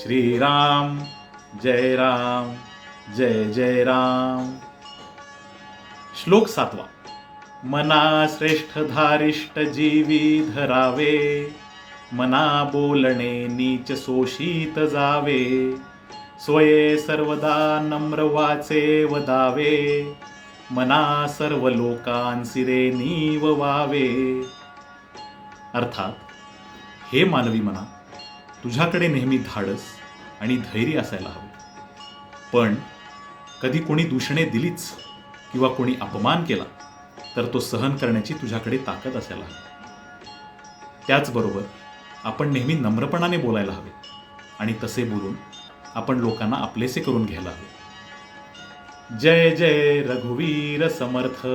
श्रीराम जय राम जय जय राम. श्लोक 7. मना श्रेष्ठ धारिष्ट जीवी धरावे, मना बोलणे नीच शोषित जावे, स्वये सर्वदा नम्र वाचे वदावे, मना सर्व लोकांसिरे नीव वावे. अर्थात, हे मानवी मना, तुझ्याकडे नेहमी धाडस आणि धैर्य असायला हवे. पण कधी कोणी दूषणे दिलीच किंवा कोणी अपमान केला तर तो सहन करण्याची तुझ्याकडे ताकद असायला हवी. त्याचबरोबर आपण नेहमी नम्रपणाने बोलायला हवे आणि तसे बोलून आपण लोकांना आपलेसे करून घ्यायला हवे. जय जय रघुवीर समर्थ.